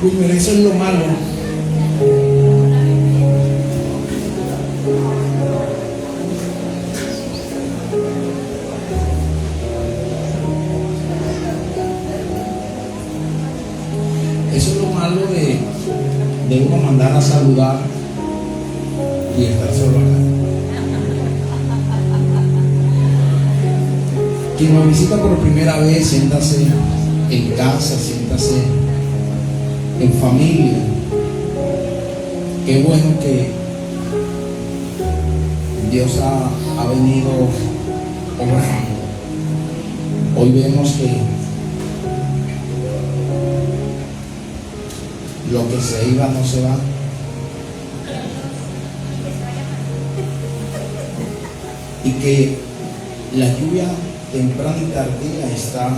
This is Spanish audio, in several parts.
Wilmer, eso es lo malo. Eso es lo malo de uno mandar a saludar y estar solo acá. Quien nos visita por primera vez, siéntase en casa, siéntase en familia. Qué bueno que Dios ha venido obrando. Hoy vemos que lo que se iba no se va. Y que la lluvia temprana y tardía está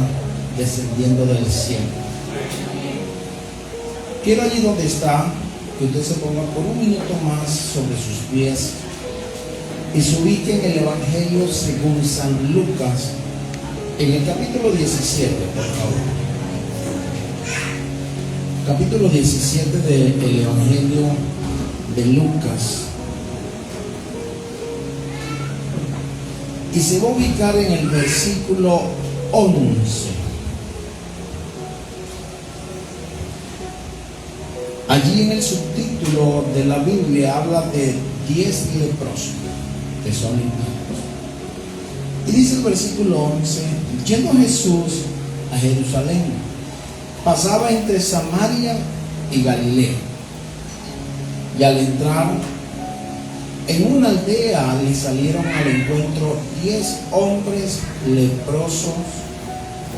descendiendo del cielo. Quiero allí donde está que usted se ponga por un minuto más sobre sus pies y se ubique en el Evangelio según San Lucas, en el capítulo 17, por favor. Capítulo 17 del Evangelio de Lucas. Y se va a ubicar en el versículo 11. Allí en el subtítulo de la Biblia habla de 10 leprosos que son limpios. Y dice el versículo 11: yendo Jesús a Jerusalén, pasaba entre Samaria y Galilea. Y al entrar en una aldea le salieron al encuentro 10 hombres leprosos,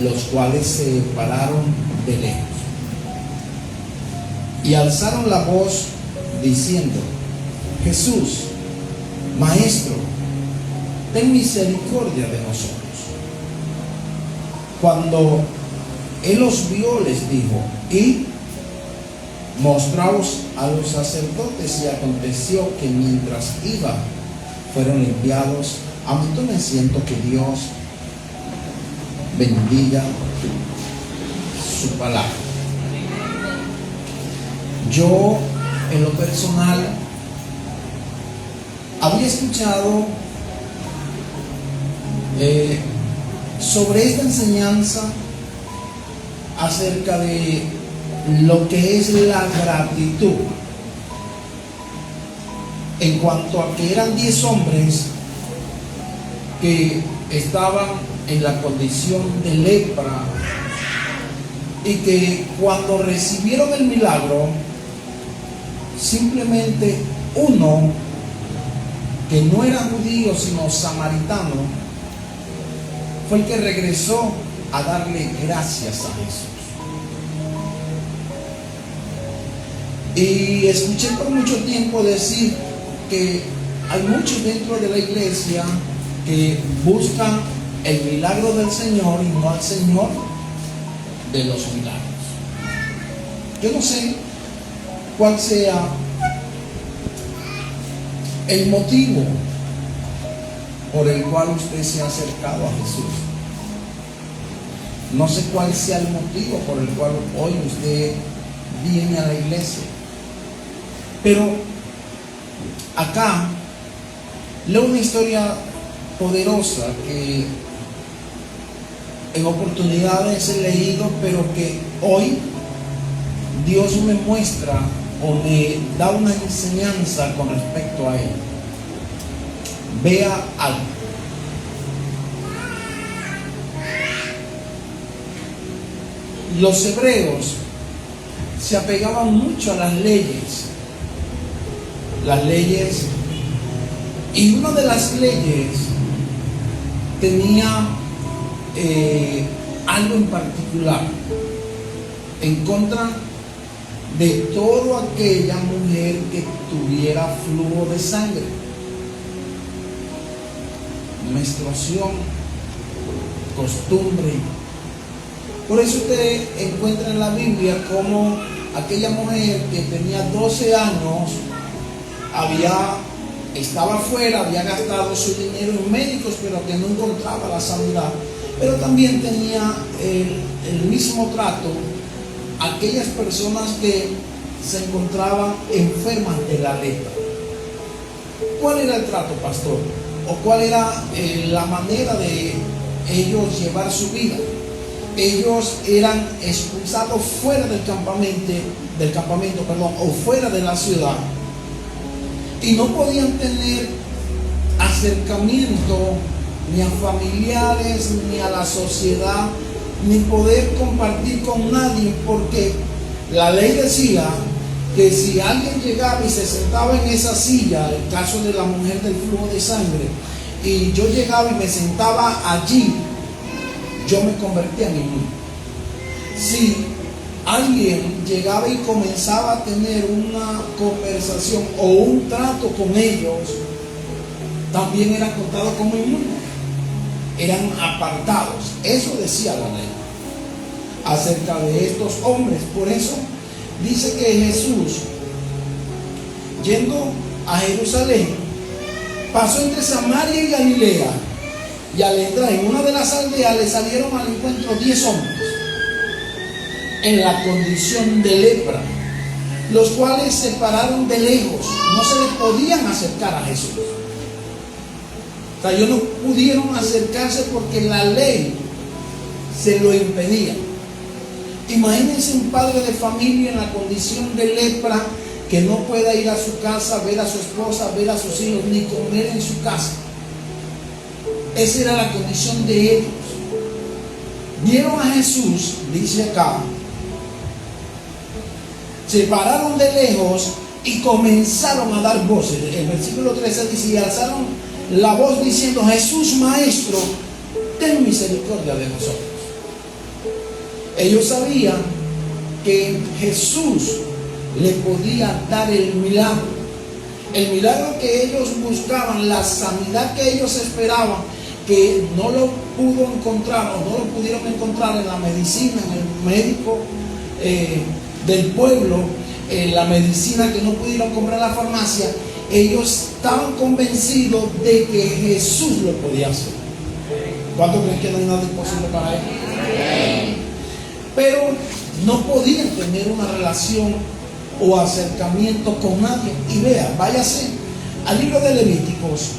los cuales se pararon de lejos y alzaron la voz diciendo: Jesús, Maestro, ten misericordia de nosotros. Cuando él los vio, les dijo: id, mostraos a los sacerdotes. Y aconteció que mientras iba, fueron enviados. Tomen asiento, que Dios bendiga su palabra. Yo, en lo personal, había escuchado sobre esta enseñanza acerca de lo que es la gratitud, en cuanto a que eran 10 hombres que estaban en la condición de lepra y que cuando recibieron el milagro, simplemente uno, que no era judío sino samaritano, fue el que regresó a darle gracias a Jesús. Y escuché por mucho tiempo decir que hay muchos dentro de la iglesia que buscan el milagro del Señor y no al Señor de los milagros. Yo no sé cuál sea el motivo por el cual usted se ha acercado a Jesús. No sé cuál sea el motivo por el cual hoy usted viene a la iglesia. Pero acá leo una historia poderosa que en oportunidades he leído, pero que hoy Dios me muestra o me da una enseñanza con respecto a él. Vea algo. Los hebreos se apegaban mucho a las leyes, y una de las leyes tenía algo en particular en contra de toda aquella mujer que tuviera flujo de sangre, menstruación, costumbre. Por eso usted encuentra en la Biblia como aquella mujer que tenía 12 años estaba afuera, había gastado su dinero en médicos, pero que no encontraba la sanidad. Pero también tenía el mismo trato aquellas personas que se encontraban enfermas de la lepra. ¿Cuál era el trato, pastor? ¿O cuál era la manera de ellos llevar su vida? Ellos eran expulsados fuera del campamento, o fuera de la ciudad, y no podían tener acercamiento ni a familiares, ni a la sociedad, ni poder compartir con nadie, porque la ley decía que si alguien llegaba y se sentaba en esa silla, el caso de la mujer del flujo de sangre, y yo llegaba y me sentaba allí, yo me convertía en inmundo. Si alguien llegaba y comenzaba a tener una conversación o un trato con ellos, también eran contados como inmundos, eran apartados. Eso decía la ley acerca de estos hombres. Por eso dice que Jesús, yendo a Jerusalén, pasó entre Samaria y Galilea, y al entrar en una de las aldeas le salieron al encuentro 10 hombres en la condición de lepra, los cuales se pararon de lejos, no se les podían acercar a Jesús. O sea, ellos no pudieron acercarse porque la ley se lo impedía. Imagínense un padre de familia en la condición de lepra, que no pueda ir a su casa, ver a su esposa, ver a sus hijos, ni comer en su casa. Esa era la condición de ellos. Vieron a Jesús, dice acá, se pararon de lejos y comenzaron a dar voces. El versículo 13 dice: y alzaron la voz diciendo: Jesús, Maestro, ten misericordia de nosotros. Ellos sabían que Jesús le podía dar el milagro que ellos buscaban, la sanidad que ellos esperaban, que no lo pudo encontrar o no lo pudieron encontrar en la medicina, en el médico del pueblo, en la medicina que no pudieron comprar en la farmacia. Ellos estaban convencidos de que Jesús lo podía hacer. ¿Cuántos creen que no hay nada imposible para él? Pero no podían tener una relación o acercamiento con nadie. Y vea, váyase al libro de Levíticos,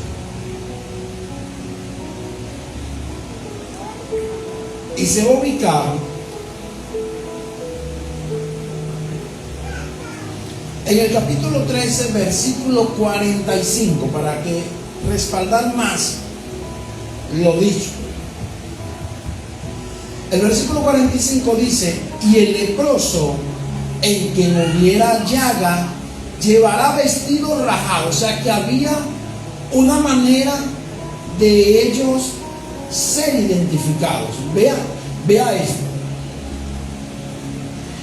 y se va a ubicar en el capítulo 13, versículo 45, para que respaldar más lo dicho. El versículo 45 dice: y el leproso, en que no hubiera llaga, llevará vestido rajado. O sea que había una manera de ellos ser identificados. Vea esto.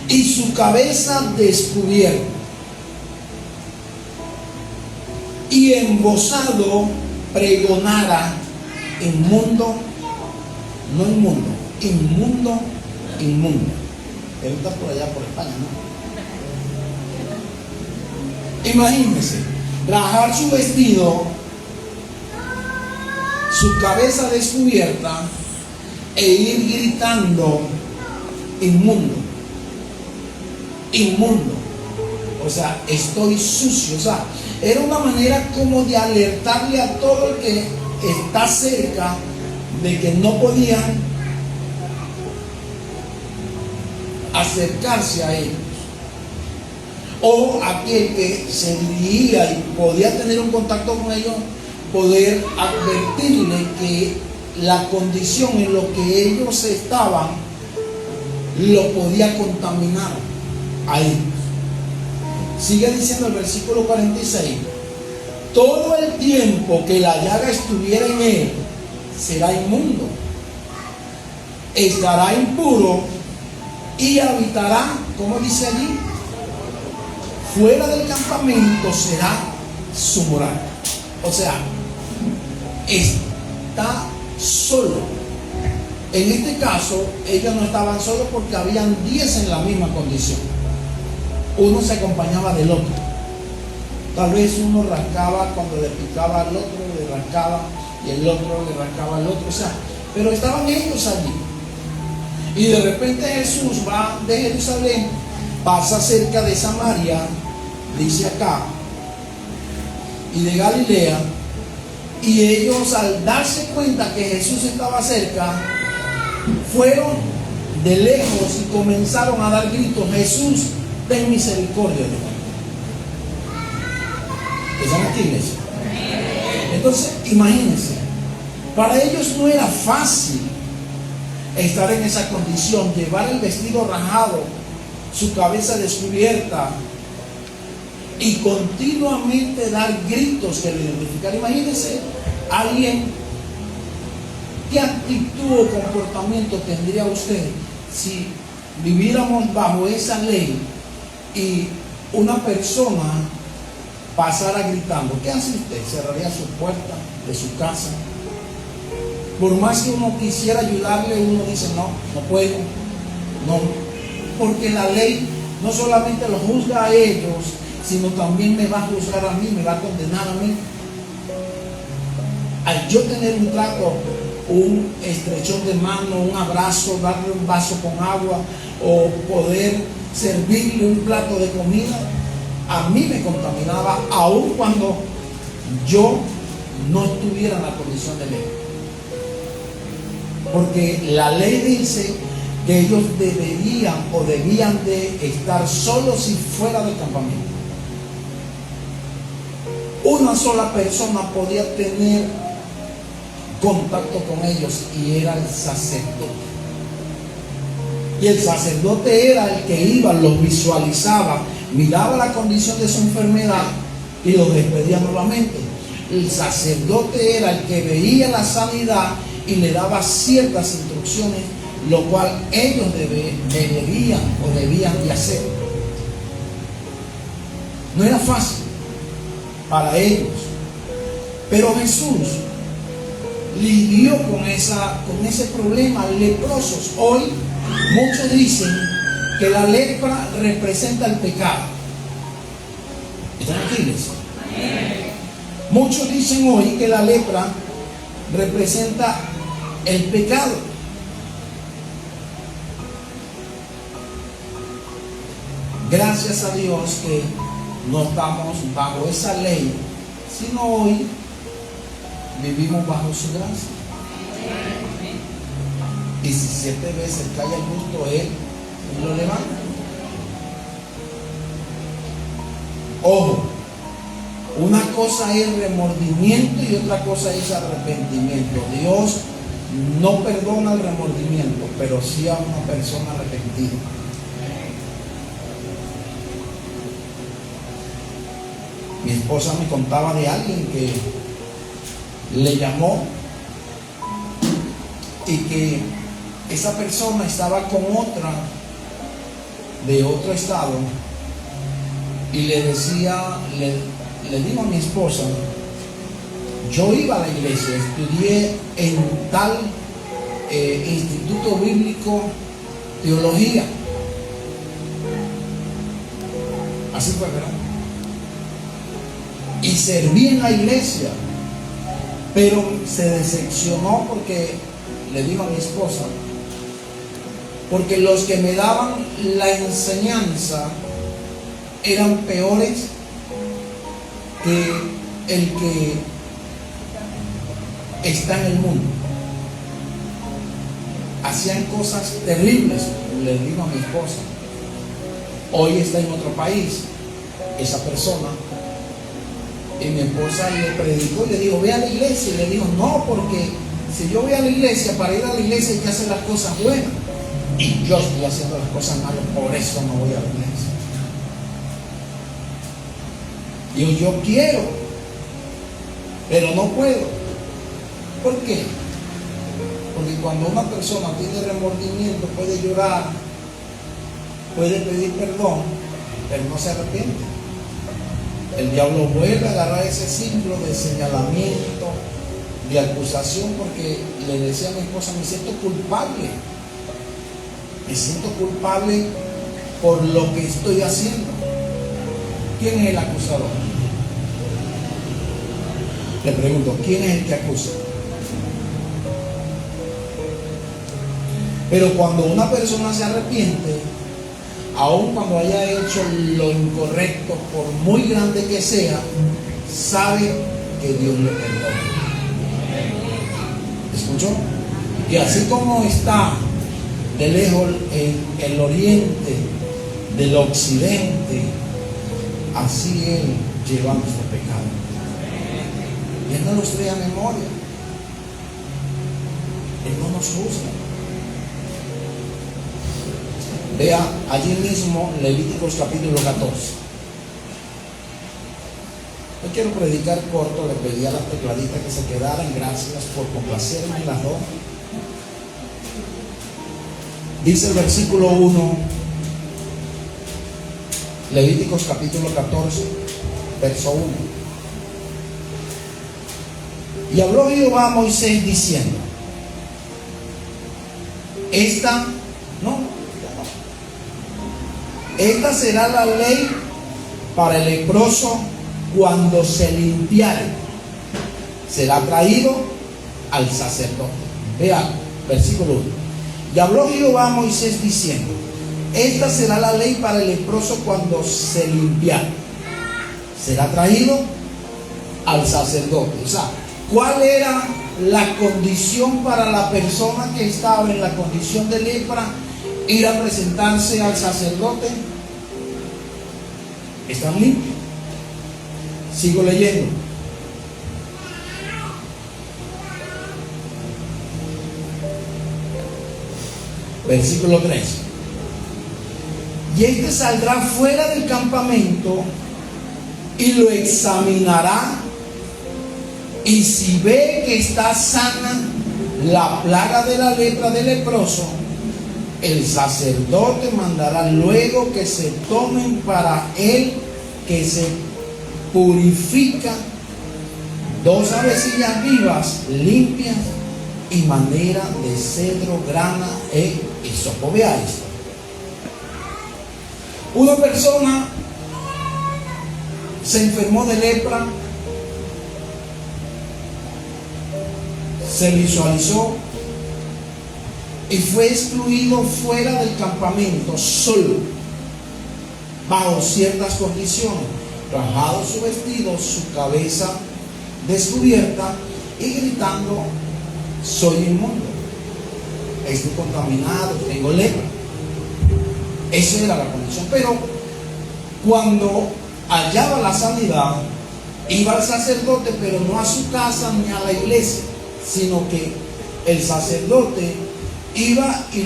Y su cabeza descubierta, y embozado pregonara: inmundo, no inmundo, inmundo, inmundo. Él está por allá por España, ¿no? Imagínense, rajar su vestido, su cabeza descubierta, e ir gritando: inmundo, inmundo. O sea, estoy sucio. O sea, era una manera como de alertarle a todo el que está cerca de que no podían acercarse a ellos, o aquel que se dirigía y podía tener un contacto con ellos, poder advertirle que la condición en lo que ellos estaban lo podía contaminar a ellos. Sigue diciendo el versículo 46: todo el tiempo que la llaga estuviera en él será inmundo, estará impuro y habitará, como dice allí, fuera del campamento será su morada. O sea, está solo. En este caso, ellos no estaban solos porque habían 10 en la misma condición. Uno se acompañaba del otro. Tal vez uno rascaba cuando le picaba al otro, le rascaba, y el otro le rascaba al otro. O sea, pero estaban ellos allí. Y de repente Jesús va de Jerusalén, pasa cerca de Samaria, dice acá, y de Galilea, y ellos al darse cuenta que Jesús estaba cerca, fueron de lejos y comenzaron a dar gritos: Jesús, ten misericordia de nosotros. ¿Están aquí, iglesia? Entonces, imagínense, para ellos no era fácil estar en esa condición, llevar el vestido rajado, su cabeza descubierta y continuamente dar gritos que lo identificaran. Imagínense alguien, ¿qué actitud o comportamiento tendría usted si viviéramos bajo esa ley y una persona pasara gritando? ¿Qué hace usted? ¿Cerraría su puerta de su casa? Por más que uno quisiera ayudarle, uno dice: no, no puedo, no, porque la ley no solamente los juzga a ellos, sino también me va a juzgar a mí, me va a condenar a mí. Al yo tener un trato, un estrechón de mano, un abrazo, darle un vaso con agua o poder servirle un plato de comida, a mí me contaminaba, aun cuando yo no estuviera en la condición de ley. Porque la ley dice que ellos deberían o debían de estar solos y fuera del campamento. Una sola persona podía tener contacto con ellos y era el sacerdote. Y el sacerdote era el que iba, los visualizaba, miraba la condición de su enfermedad y los despedía nuevamente. El sacerdote era el que veía la sanidad y le daba ciertas instrucciones, lo cual ellos debían de hacer. No era fácil para ellos, pero Jesús lidió con ese problema. Leprosos. Hoy muchos dicen que la lepra representa el pecado. ¿Están aquí, iglesia? Muchos dicen hoy que la lepra representa el pecado. Gracias a Dios que no estamos bajo esa ley, sino hoy vivimos bajo su gracia. Y si 7 veces cae el justo, Él lo levanta. Ojo, una cosa es remordimiento y otra cosa es arrepentimiento. Dios no perdona el remordimiento, pero sí a una persona arrepentida. Mi esposa me contaba de alguien que le llamó y que esa persona estaba con otra de otro estado y le decía, le digo a mi esposa: yo iba a la iglesia, estudié en tal instituto bíblico, teología. Así fue, ¿verdad? Y serví en la iglesia, pero se decepcionó porque le digo a mi esposa, porque los que me daban la enseñanza eran peores que el que está en el mundo. Hacían cosas terribles, le digo a mi esposa. Hoy está en otro país esa persona, y mi esposa le predicó y le dijo: ve a la iglesia. Y le dijo: no, porque si yo voy a la iglesia, para ir a la iglesia hay que hacer las cosas buenas, y yo estoy haciendo las cosas malas, por eso no voy a la iglesia. Y yo quiero, pero no puedo. ¿Por qué? Porque cuando una persona tiene remordimiento, puede llorar, puede pedir perdón, pero no se arrepiente. El diablo vuelve a agarrar ese ciclo de señalamiento, de acusación, porque le decía a mi esposa: me siento culpable. Me siento culpable por lo que estoy haciendo. ¿Quién es el acusador? Le pregunto: ¿quién es el que acusa? Pero cuando una persona se arrepiente, aun cuando haya hecho lo incorrecto, por muy grande que sea, sabe que Dios le perdona. ¿Escuchó? Y así como está de lejos el oriente del occidente, así Él lleva nuestro pecado. Y Él no los trae a memoria. Él no nos juzga. Vea allí mismo Levíticos capítulo 14. Yo quiero predicar corto, le pedí a las tecladitas que se quedaran, gracias por complacerme en las dos. Dice el versículo 1, Levíticos capítulo 14, verso 1. Y habló Jehová a Moisés diciendo: Esta será la ley para el leproso cuando se limpiare. Será traído al sacerdote. Vea, versículo 1. Y habló Jehová a Moisés diciendo: Esta será la ley para el leproso cuando se limpiare. Será traído al sacerdote. O sea, ¿cuál era la condición para la persona que estaba en la condición de lepra ir a presentarse al sacerdote? Están limpios. Sigo leyendo. Versículo 3. Y este saldrá fuera del campamento y lo examinará, y si ve que está sana la plaga de la lepra del leproso, el sacerdote mandará luego que se tomen para él, que se purifica, 2 avecillas vivas limpias y madera de cedro, grana e hisopo. Vea esto. Una persona se enfermó de lepra, se visualizó y fue excluido fuera del campamento solo, bajo ciertas condiciones, rajado su vestido, su cabeza descubierta y gritando: soy inmundo, estoy contaminado, tengo lepra. Esa era la condición. Pero cuando hallaba la sanidad, iba al sacerdote, pero no a su casa ni a la iglesia, sino que el sacerdote iba y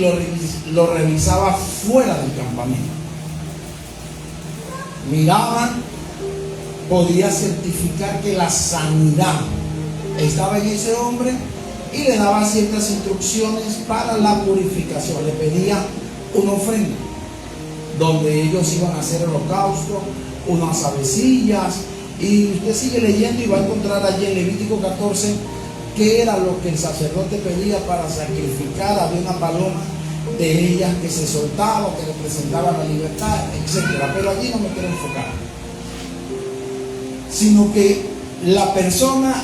lo revisaba fuera del campamento. Miraba, podía certificar que la sanidad estaba en ese hombre y le daba ciertas instrucciones para la purificación. Le pedía una ofrenda donde ellos iban a hacer holocausto, unas avecillas, y usted sigue leyendo y va a encontrar allí en Levítico 14 qué era lo que el sacerdote pedía para sacrificar. Había una paloma de ellas que se soltaba, que representaba la libertad, etc. Pero allí no me quiero enfocar, sino que la persona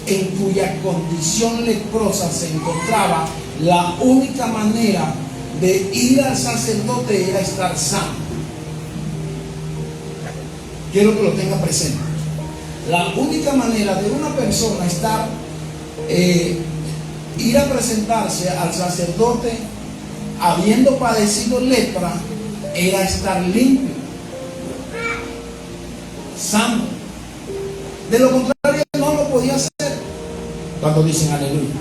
en cuya condición leprosa se encontraba, la única manera de ir al sacerdote era estar sano. Quiero que lo tenga presente. La única manera de una persona estar ir a presentarse al sacerdote habiendo padecido lepra era estar limpio, sano. De lo contrario no lo podía hacer. Cuando dicen aleluya.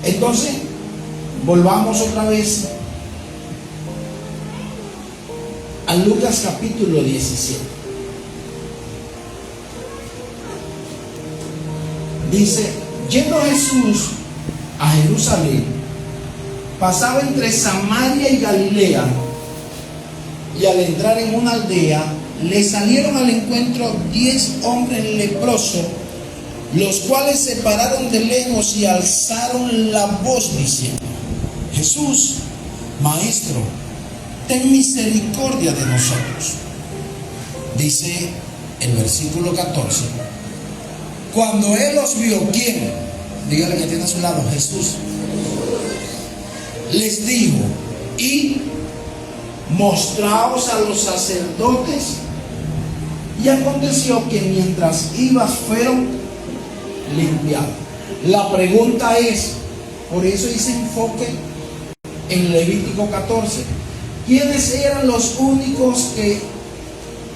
Entonces, volvamos otra vez a Lucas capítulo 17. Dice: yendo Jesús a Jerusalén, pasaba entre Samaria y Galilea, y al entrar en una aldea, le salieron al encuentro 10 hombres leprosos, los cuales se pararon de lejos y alzaron la voz diciendo: Jesús, Maestro, ten misericordia de nosotros. Dice el versículo 14: Cuando él los vio, ¿quién? Dígale que tiene a su lado, Jesús. Les dijo, y mostraos a los sacerdotes. Y aconteció que mientras iba fueron limpiados. La pregunta es, por eso hice enfoque en Levítico 14. ¿Quiénes eran los únicos que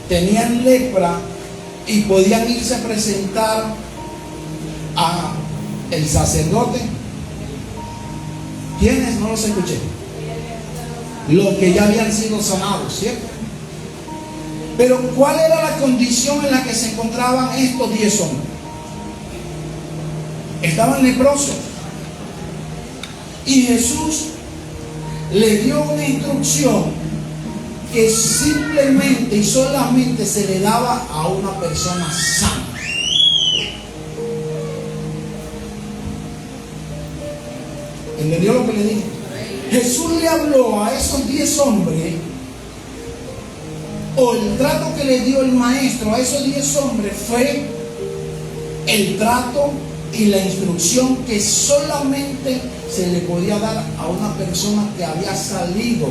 tenían lepra y podían irse a presentar a el sacerdote? ¿Quiénes? No los escuché. Los que ya habían sido sanados, ¿cierto? Pero ¿cuál era la condición en la que se encontraban estos 10 hombres? Estaban leprosos. Y Jesús les dio una instrucción que simplemente y solamente se le daba a una persona sana. ¿Entendió lo que le dije? Jesús le habló a esos 10 hombres, o el trato que le dio el maestro a esos 10 hombres fue el trato y la instrucción que solamente se le podía dar a una persona que había salido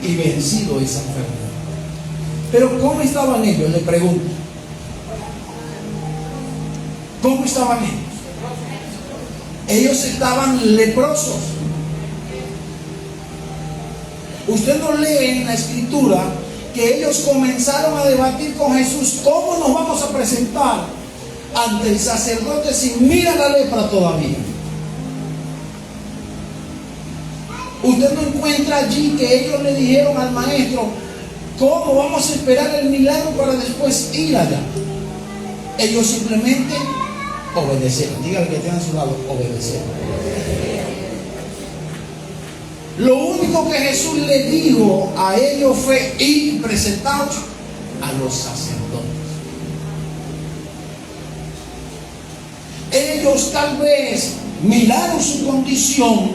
y vencido esa enfermedad. Pero ¿cómo estaban ellos? Le pregunto. ¿Cómo estaban ellos? Ellos estaban leprosos. Usted no lee en la escritura que ellos comenzaron a debatir con Jesús cómo nos vamos a presentar ante el sacerdote si mira la lepra todavía. Usted no encuentra allí que ellos le dijeron al maestro cómo vamos a esperar el milagro para después ir allá. Ellos simplemente obedecieron. Dígale que tiene a su lado, obedecieron. Lo único que Jesús le dijo a ellos fue ir y presentaos a los sacerdotes. Ellos tal vez miraron su condición,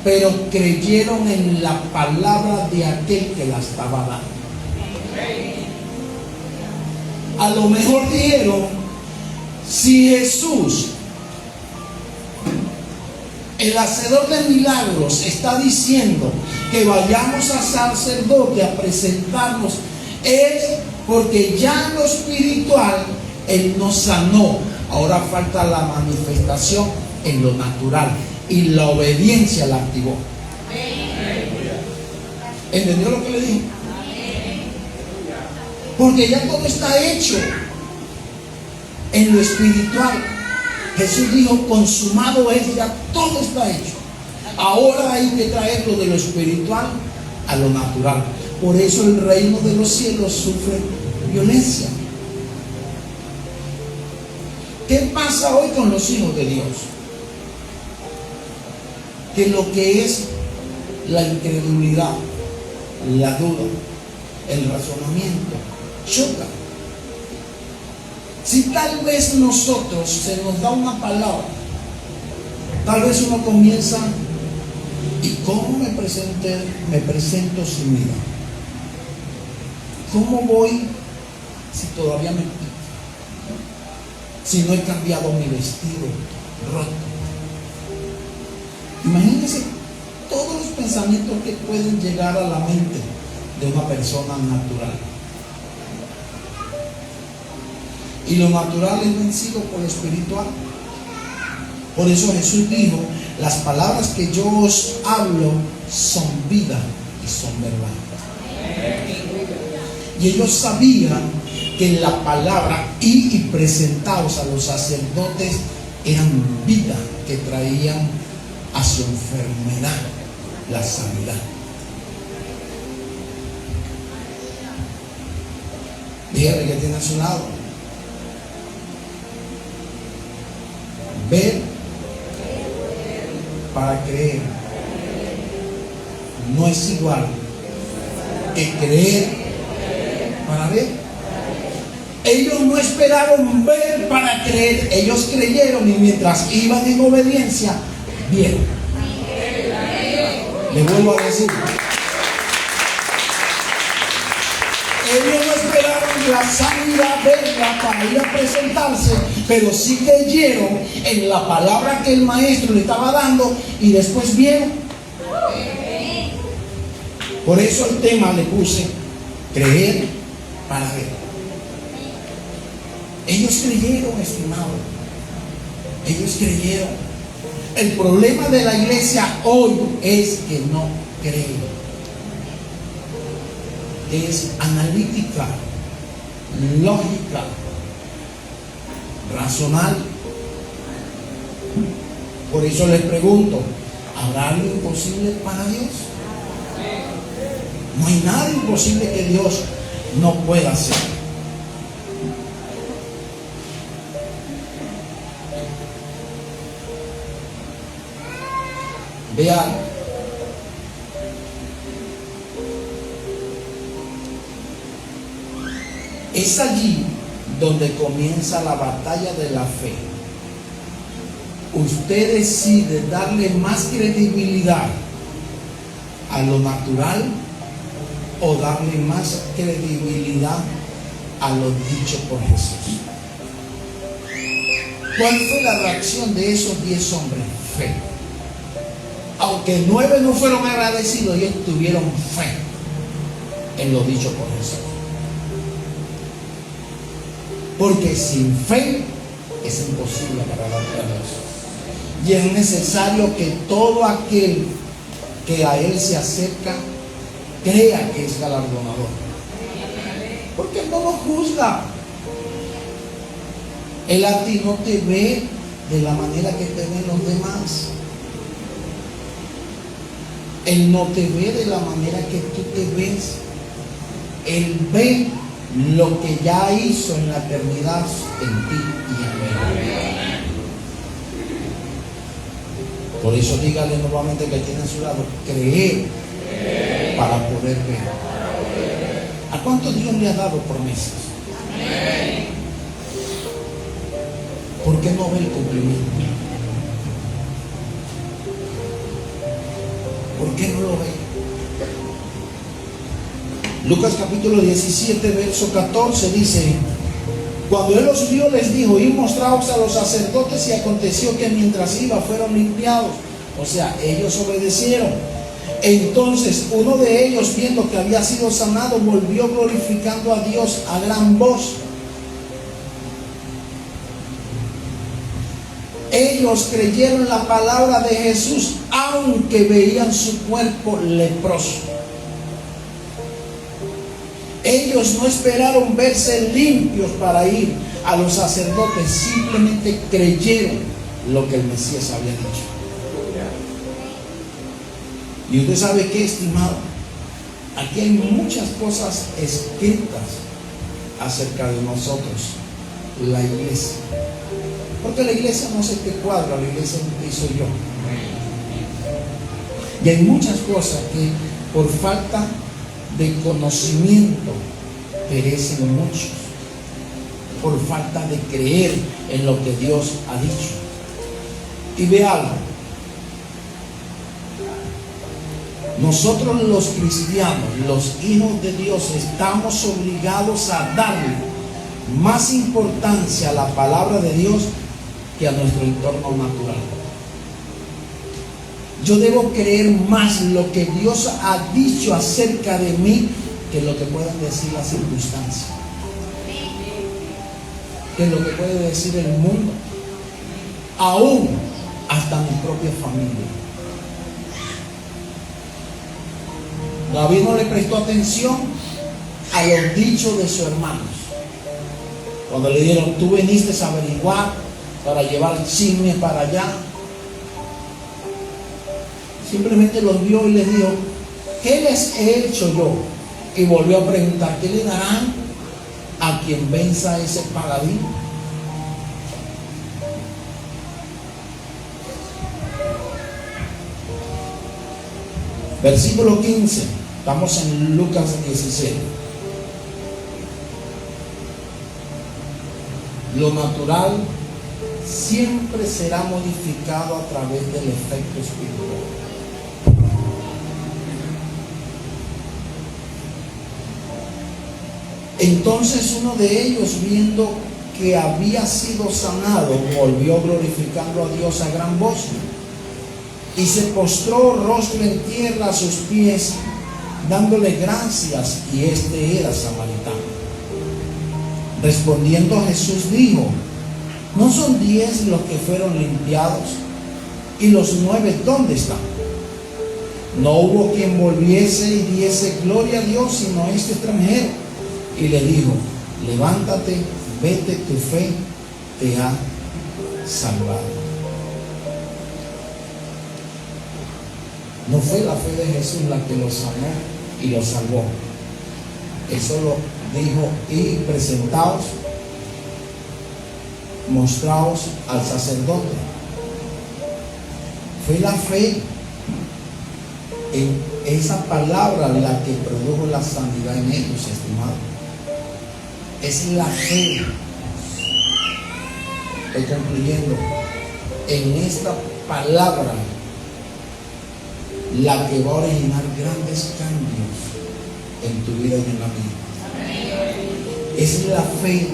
pero creyeron en la palabra de aquel que la estaba dando. A lo mejor dijeron, si Jesús, el hacedor de milagros, está diciendo que vayamos al sacerdote a presentarnos, es porque ya en lo espiritual Él nos sanó. Ahora falta la manifestación en lo natural, y la obediencia la activó. ¿Entendió lo que le dije? Porque ya todo está hecho en lo espiritual. Jesús dijo, consumado es, ya todo está hecho. Ahora hay que traerlo de lo espiritual a lo natural. Por eso el reino de los cielos sufre violencia. ¿Qué pasa hoy con los hijos de Dios? Que lo que es la incredulidad, la duda, el razonamiento, choca. Si tal vez nosotros se nos da una palabra, tal vez uno comienza, ¿y cómo me presento sin mira? ¿Cómo voy si todavía me pico? Si no he cambiado mi vestido roto. Imagínense todos los pensamientos que pueden llegar a la mente de una persona natural. Y lo natural es vencido por lo espiritual. Por eso Jesús dijo, las palabras que yo os hablo son vida y son verdad. Y ellos sabían que la palabra y presentaos a los sacerdotes eran vida que traían a su enfermedad la sanidad. Dígale que tiene a su lado. Ver para creer no es igual que creer para ver. Ellos no esperaron ver para creer, ellos creyeron y mientras iban en obediencia, vieron. Le vuelvo a decir, ellos no esperaron la sanidad, verla para ir a presentarse, pero sí creyeron en la palabra que el maestro le estaba dando y después vieron. Por eso el tema le puse creer para ver. Ellos creyeron, estimado. Ellos creyeron. El problema de la iglesia hoy es que no creen. Es analítica, lógica, racional. Por eso les pregunto, ¿habrá algo imposible para Dios? No hay nada imposible que Dios no pueda hacer. Vean, es allí donde comienza la batalla de la fe. Usted decide darle más credibilidad a lo natural o darle más credibilidad a lo dicho por Jesús. ¿Cuál fue la reacción de esos 10 hombres? Fe. Aunque 9 no fueron agradecidos, ellos tuvieron fe en lo dicho por Jesús. Porque sin fe es imposible agradar a Dios. Y es necesario que todo aquel que a Él se acerca crea que es galardonador. Porque Él no nos juzga. Él a ti no te ve de la manera que te ven los demás. Él no te ve de la manera que tú te ves. Él ve lo que ya hizo en la eternidad en ti y en mí. Por eso dígale nuevamente que tiene a su lado, creer para poder ver. ¿A cuánto Dios le ha dado promesas? ¿Por qué no ve el cumplimiento? ¿Por qué no lo ve? Lucas capítulo 17, verso 14 dice: cuando Él los vio, les dijo: id mostraos a los sacerdotes. Y aconteció que mientras iba, fueron limpiados. O sea, ellos obedecieron. Entonces uno de ellos, viendo que había sido sanado, volvió glorificando a Dios a gran voz. Ellos creyeron la palabra de Jesús, aunque veían su cuerpo leproso. Ellos no esperaron verse limpios para ir a los sacerdotes, simplemente creyeron lo que el Mesías había dicho. Y usted sabe qué, estimado, aquí hay muchas cosas escritas acerca de nosotros, la iglesia. Porque la iglesia no es el que cuadra, la iglesia es el que soy yo. Y hay muchas cosas que por falta de conocimiento perecen muchos, por falta de creer en lo que Dios ha dicho. Y ve algo, nosotros los cristianos, los hijos de Dios, estamos obligados a darle más importancia a la palabra de Dios que a nuestro entorno natural. Yo debo creer más lo que Dios ha dicho acerca de mí que lo que puedan decir las circunstancias, que lo que puede decir el mundo, aún hasta mi propia familia. David no le prestó atención a los dichos de sus hermanos. Cuando le dijeron: tú viniste a averiguar para llevar chisme para allá. Simplemente los vio y les dijo: ¿qué les he hecho yo? Y volvió a preguntar: ¿qué le darán a quien venza ese paladín? Versículo 15. Estamos en Lucas 16. Lo natural siempre será modificado a través del efecto espiritual. Entonces uno de ellos, viendo que había sido sanado, volvió glorificando a Dios a gran voz y se postró rostro en tierra a sus pies, dándole gracias, y este era samaritano. Respondiendo Jesús dijo: ¿no son 10 los que fueron limpiados? ¿Y los 9 dónde están? No hubo quien volviese y diese gloria a Dios, sino este extranjero. Y le dijo: levántate, vete, tu fe te ha salvado. No fue la fe de Jesús la que lo sanó y lo salvó. Él solo dijo: y presentaos, mostraos al sacerdote. Fue la fe en esa palabra la que produjo la sanidad en ellos, estimado. Es la fe, estoy concluyendo, en esta palabra la que va a originar grandes cambios en tu vida y en la mía. Es la fe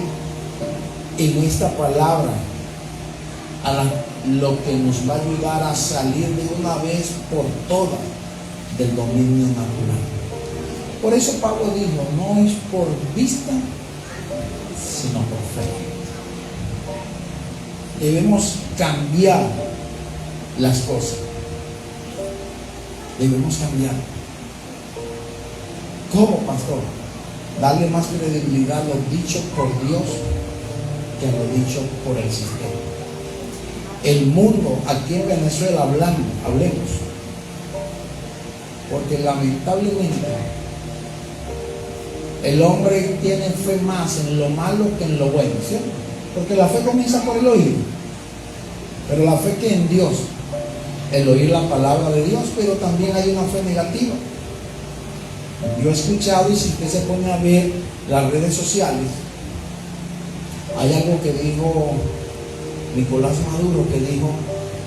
en esta palabra lo que nos va a ayudar a salir de una vez por todas del dominio natural. Por eso Pablo dijo: no es por vista, sino por fe. Debemos cambiar las cosas. Debemos cambiar. ¿Cómo, pastor? Darle más credibilidad a lo dicho por Dios que a lo dicho por el sistema. El mundo, aquí en Venezuela hablemos, porque lamentablemente el hombre tiene fe más en lo malo que en lo bueno, ¿cierto? Porque la fe comienza por el oír, pero la fe que en Dios, el oír la palabra de Dios, pero también hay una fe negativa. Yo he escuchado, y si usted se pone a ver las redes sociales, hay algo que dijo Nicolás Maduro, que dijo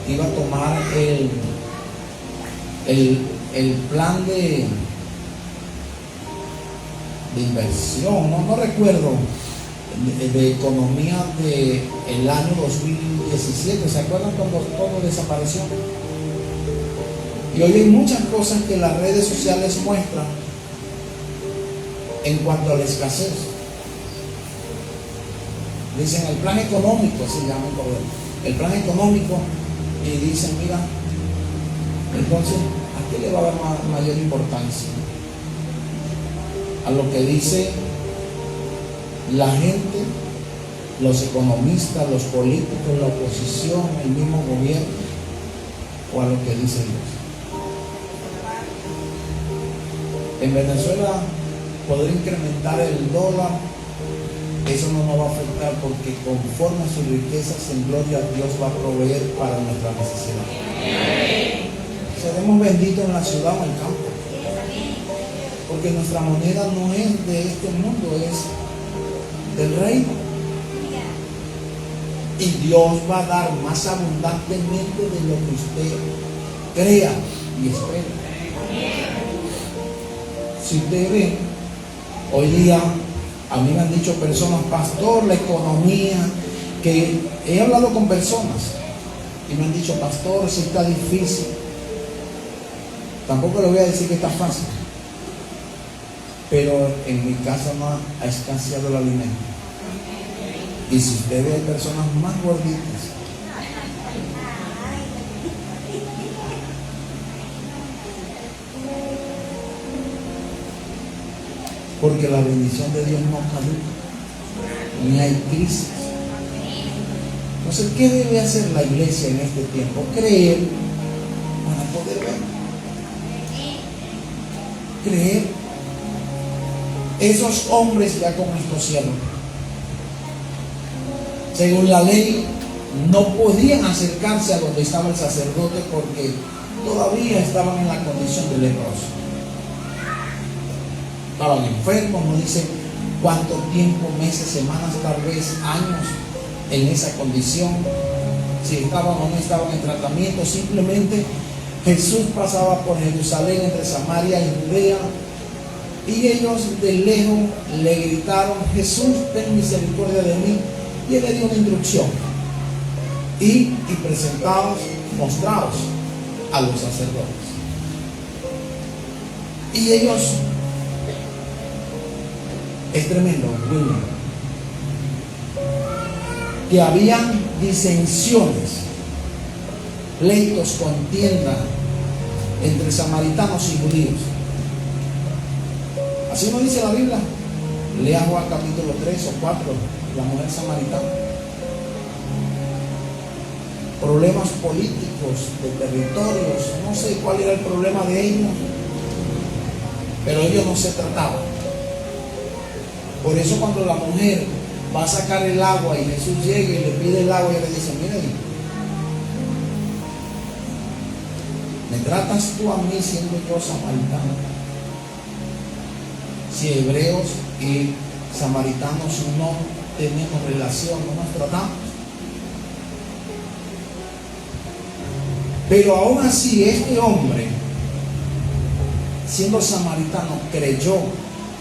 que iba a tomar el plan de inversión, no recuerdo, de economía del año 2017. ¿Se acuerdan cuando todo desapareció? Y hoy hay muchas cosas que las redes sociales muestran en cuanto a la escasez. Dicen el plan económico, se llama el plan económico, y dicen: mira, entonces, ¿a qué le va a dar mayor importancia? ¿A lo que dice la gente, los economistas, los políticos, la oposición, el mismo gobierno, o a lo que dice Dios? En Venezuela podrá incrementar el dólar, eso no nos va a afectar, porque conforme a sus riquezas en gloria, Dios va a proveer para nuestra necesidad. Seremos benditos en la ciudad o en el campo, porque nuestra moneda no es de este mundo, es del reino. Y Dios va a dar más abundantemente de lo que usted crea y espera. Si usted ve, hoy día a mí me han dicho personas: pastor, la economía, que he hablado con personas y me han dicho: pastor, si está difícil. Tampoco le voy a decir que está fácil, pero en mi casa no ha escaseado el alimento. Y si usted ve, hay personas más gorditas. Porque la bendición de Dios no caduca, ni hay crisis. Entonces, ¿qué debe hacer la iglesia en este tiempo? Creer para poder ver. Creer. Esos hombres, ya con estos cielos, según la ley, no podían acercarse a donde estaba el sacerdote, porque todavía estaban en la condición de leprosos. Estaban enfermos, no dice cuánto tiempo, meses, semanas, tal vez años en esa condición, si estaban o no estaban en tratamiento. Simplemente Jesús pasaba por Jerusalén, entre Samaria y Judea, Y ellos de lejos le gritaron: Jesús, ten misericordia de mí. Y él le dio una instrucción: y presentaos, mostraos a los sacerdotes. Y ellos, es tremendo, William, que habían disensiones, pleitos, contienda entre samaritanos y judíos. Así nos dice la Biblia. Lea Juan capítulo 3 o 4, la mujer samaritana. Problemas políticos, de territorios, no sé cuál era el problema de ellos, pero ellos no se trataban. Por eso cuando la mujer va a sacar el agua y Jesús llega y le pide el agua, y le dice: mire, ¿me tratas tú a mí siendo yo samaritano? Si hebreos y samaritanos no tenemos relación, no nos tratamos. Pero aún así este hombre, siendo samaritano, creyó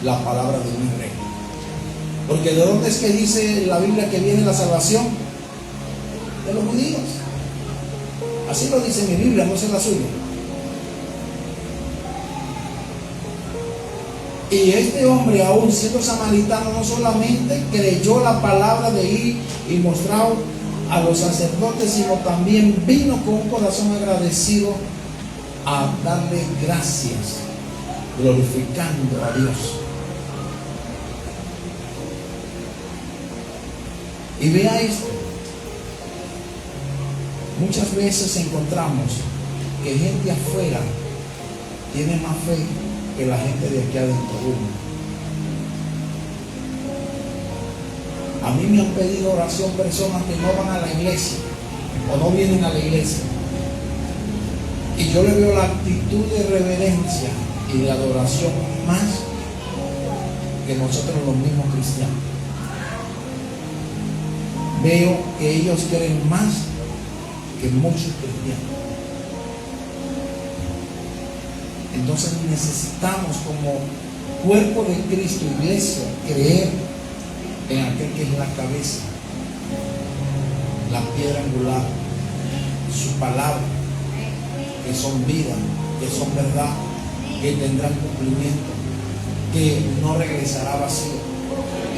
la palabra de un hebreo. Porque ¿de dónde es que dice la Biblia que viene la salvación? De los judíos. Así lo dice mi Biblia, no es la suya. Y este hombre, aún siendo samaritano, no solamente creyó la palabra de ir y mostrar a los sacerdotes, sino también vino con un corazón agradecido a darle gracias, glorificando a Dios. Y vea esto: muchas veces encontramos que gente afuera tiene más fe que la gente de aquí adentro. A mí me han pedido oración personas que no van a la iglesia o no vienen a la iglesia, y yo le veo la actitud de reverencia y de adoración más que nosotros los mismos cristianos. Veo que ellos creen más que muchos cristianos. Entonces necesitamos, como cuerpo de Cristo, iglesia, creer en aquel que es la cabeza, la piedra angular, su palabra, que son vida, que son verdad, que tendrán cumplimiento, que no regresará vacío.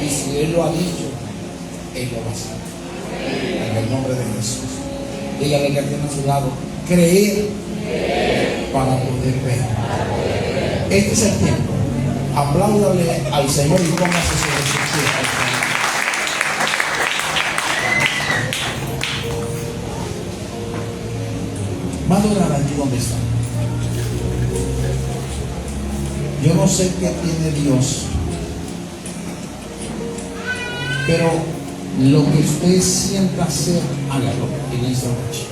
Y si Él lo ha dicho, Él lo va a hacer. En el nombre de Jesús. Dígale que tiene a su lado: creer para poder ver. Este es el tiempo. Apláudale al Señor y póngase sobre su pie. Va a adorar allí donde está. Yo no sé qué tiene Dios, pero lo que usted sienta hacer, hágalo en esta noche.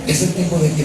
Es el tiempo de creer.